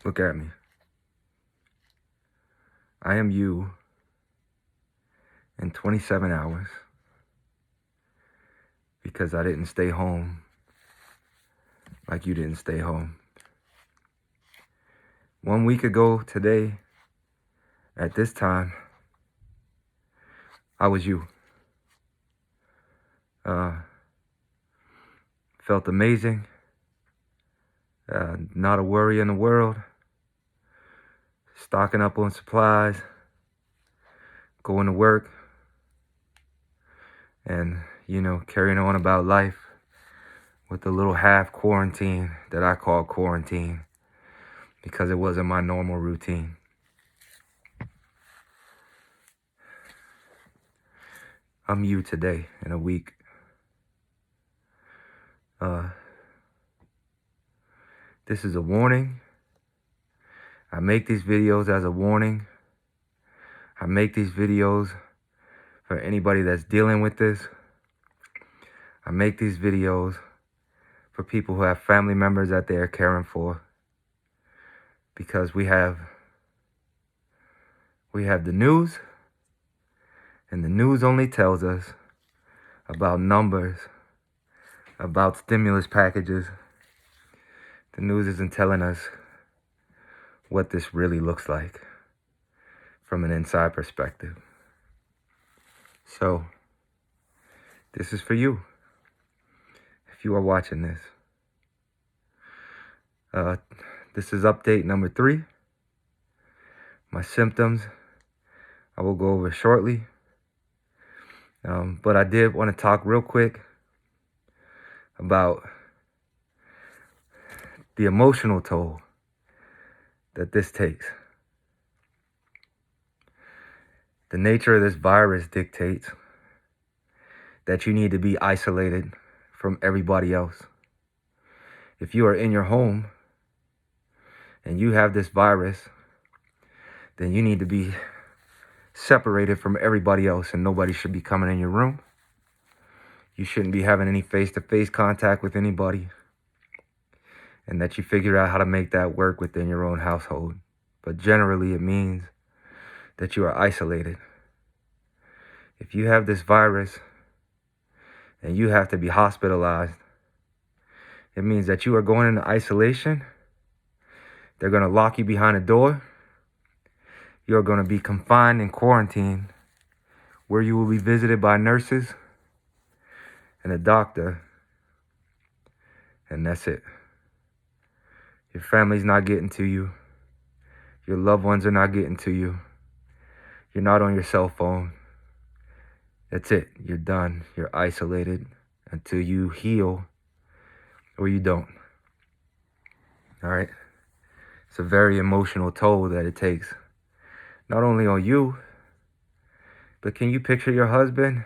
Look at me. I am you in 27 hours because I didn't stay home like you didn't stay home. 1 week ago today, at this time, I was you. Felt amazing. Not a worry in the world. Stocking up on supplies. Going to work. And, carrying on about life with the little half quarantine that I call quarantine because it wasn't my normal routine. I'm you today in a week. This is a warning. I make these videos as a warning. I make these videos for anybody that's dealing with this. I make these videos for people who have family members that they are caring for. Because we have the news, and the news only tells us about numbers, about stimulus packages. The news isn't telling us what this really looks like from an inside perspective. So, this is for you, if you are watching this. This is update number 3. My symptoms, I will go over shortly. But I did want to talk real quick about the emotional toll that this takes. The nature of this virus dictates that you need to be isolated from everybody else. If you are in your home and you have this virus, then you need to be separated from everybody else, and nobody should be coming in your room. You shouldn't be having any face-to-face contact with anybody, and that you figure out how to make that work within your own household. But generally, it means that you are isolated. If you have this virus and you have to be hospitalized, it means that you are going into isolation. They're going to lock you behind a door. You're going to be confined in quarantine, where you will be visited by nurses and a doctor, and that's it. Your family's not getting to you. Your loved ones are not getting to you. You're not on your cell phone. That's it. You're done. You're isolated until you heal or you don't. All right? It's a very emotional toll that it takes. Not only on you, but can you picture your husband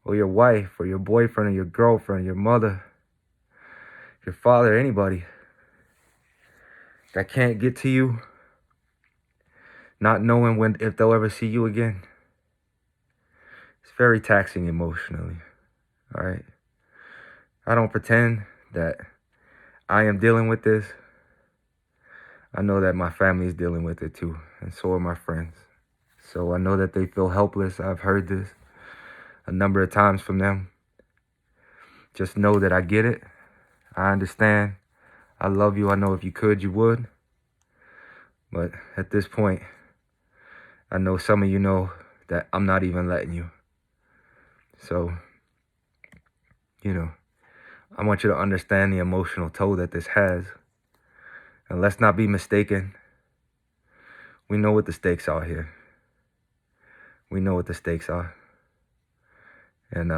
or your wife or your boyfriend or your girlfriend, your mother, your father, anybody that can't get to you, not knowing if they'll ever see you again? It's very taxing emotionally, all right? I don't pretend that I am dealing with this. I know that my family is dealing with it too, and so are my friends. So I know that they feel helpless. I've heard this a number of times from them. Just know that I get it. I understand. I love you. I know if you could, you would. But at this point, I know some of you know that I'm not even letting you. So, I want you to understand the emotional toll that this has. And let's not be mistaken. We know what the stakes are here. We know what the stakes are. And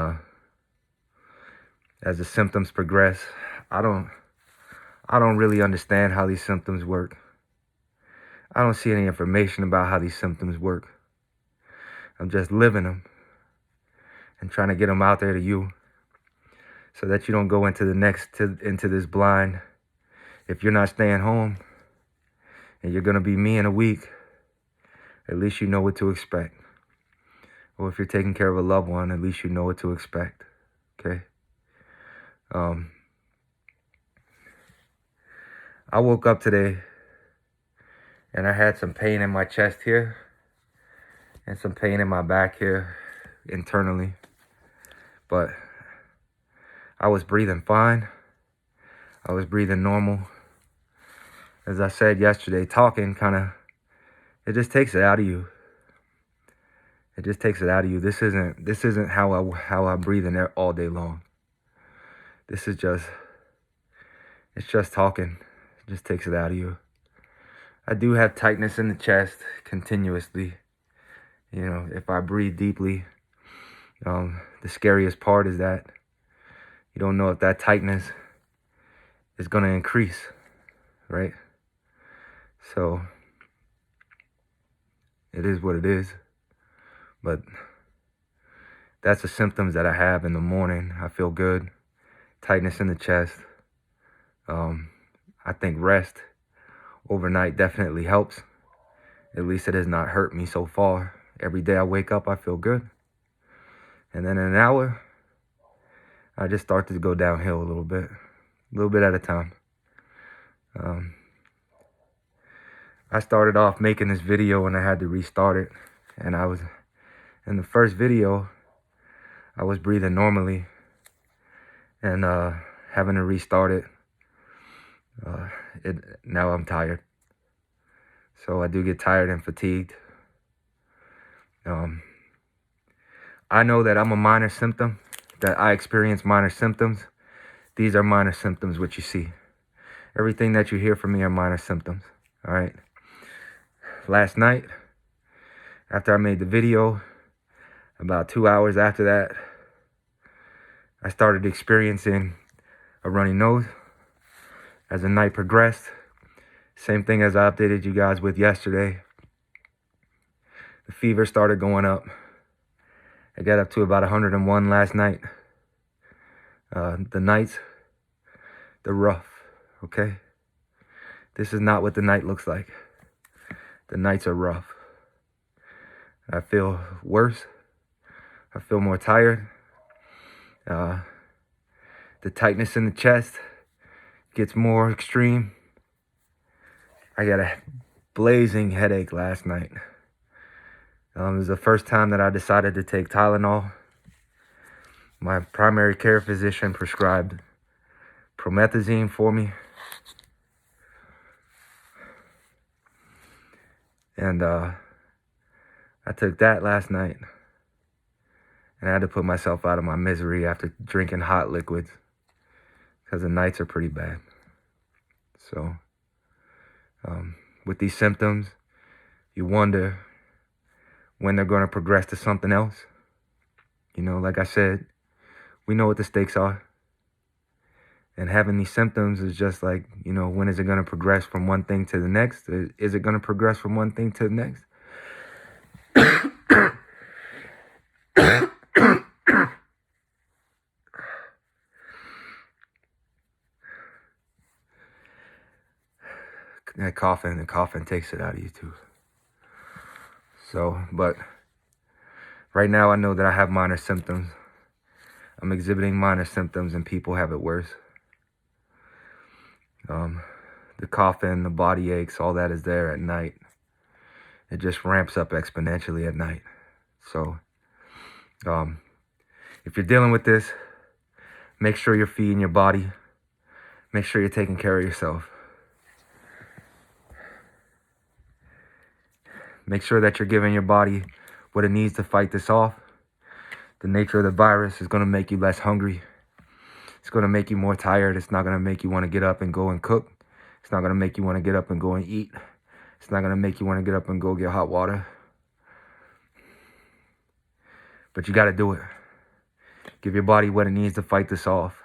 as the symptoms progress, I don't really understand how these symptoms work. I don't see any information about how these symptoms work. I'm just living them and trying to get them out there to you so that you don't go into this blind. If you're not staying home and you're going to be me in a week, at least you know what to expect. Or if you're taking care of a loved one, at least you know what to expect. Okay? I woke up today And I had some pain in my chest here and some pain in my back here internally. But I was breathing fine. I was breathing normal. As I said yesterday, talking it just takes it out of you. It just takes it out of you. This isn't how I breathe in there all day long. This is it's just talking. It just takes it out of you. I do have tightness in the chest continuously. You know, if I breathe deeply, the scariest part is that you don't know if that tightness is going to increase, right? So it is what it is. But that's the symptoms that I have in the morning. I feel good. Tightness in the chest. I think rest overnight definitely helps. At least it has not hurt me so far. Every day I wake up, I feel good. And then in an hour, I just start to go downhill a little bit at a time. I started off making this video and I had to restart it. And in the first video, I was breathing normally and having to restart it. Now I'm tired. So I do get tired and fatigued. I know that I'm a minor symptom, that I experience minor symptoms. These are minor symptoms, what you see. Everything that you hear from me are minor symptoms, all right? Last night, after I made the video, about 2 hours after that, I started experiencing a runny nose. As the night progressed, same thing as I updated you guys with yesterday, the fever started going up. I got up to about 101 last night. The nights, they're rough, okay? This is not what the night looks like. The nights are rough. I feel worse. I feel more tired. The tightness in the chest gets more extreme. I got a blazing headache last night. It was the first time that I decided to take Tylenol. My primary care physician prescribed promethazine for me. And I took that last night. And I had to put myself out of my misery after drinking hot liquids, because the nights are pretty bad. So with these symptoms, you wonder when they're going to progress to something else. You know, like I said, we know what the stakes are. And having these symptoms is just like, you know, when is it going to progress from one thing to the next? Is it going to progress from one thing to the next? That coughing, the coughing takes it out of you too. So, but right now I know that I have minor symptoms. I'm exhibiting minor symptoms and people have it worse. The coughing, the body aches, all that is there at night. It just ramps up exponentially at night. So, if you're dealing with this, make sure you're feeding your body. Make sure you're taking care of yourself. Make sure that you're giving your body what it needs to fight this off. The nature of the virus is going to make you less hungry. It's going to make you more tired. It's not going to make you want to get up and go and cook. It's not going to make you want to get up and go and eat. It's not going to make you want to get up and go get hot water. But you got to do it. Give your body what it needs to fight this off.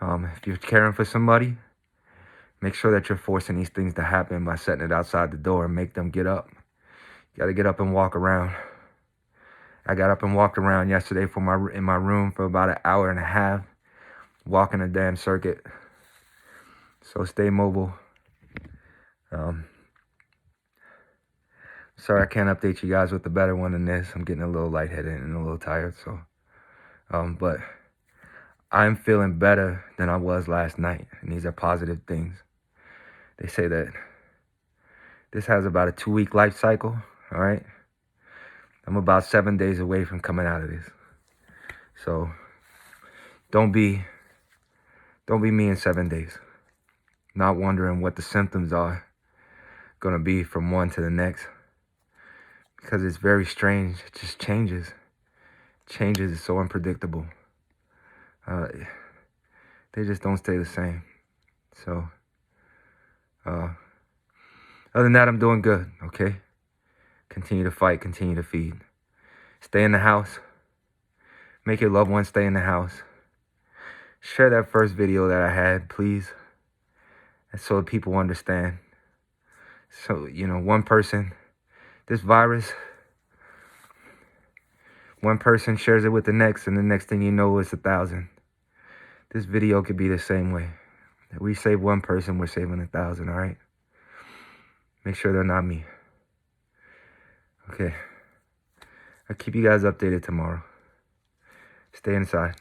If you're caring for somebody, make sure that you're forcing these things to happen by setting it outside the door and make them get up. You got to get up and walk around. I got up and walked around yesterday in my room for about an hour and a half, walking a damn circuit. So stay mobile. Sorry I can't update you guys with a better one than this. I'm getting a little lightheaded and a little tired. So, but I'm feeling better than I was last night, and these are positive things. They say that This has about a 2-week life cycle, all right? I'm about 7 days away from coming out of this. So don't be me in 7 days. Not wondering what the symptoms are gonna be from one to the next. Because it's very strange. It just changes. Changes is so unpredictable. They just don't stay the same. So, other than that, I'm doing good, okay? Continue to fight, continue to feed. Stay in the house. Make your loved ones stay in the house. Share that first video that I had, please. And so that people understand. So, one person, this virus, one person shares it with the next, and the next thing you know, it's 1,000. This video could be the same way. If we save one person, we're saving 1,000, all right? Make sure they're not me. Okay. I'll keep you guys updated tomorrow. Stay inside.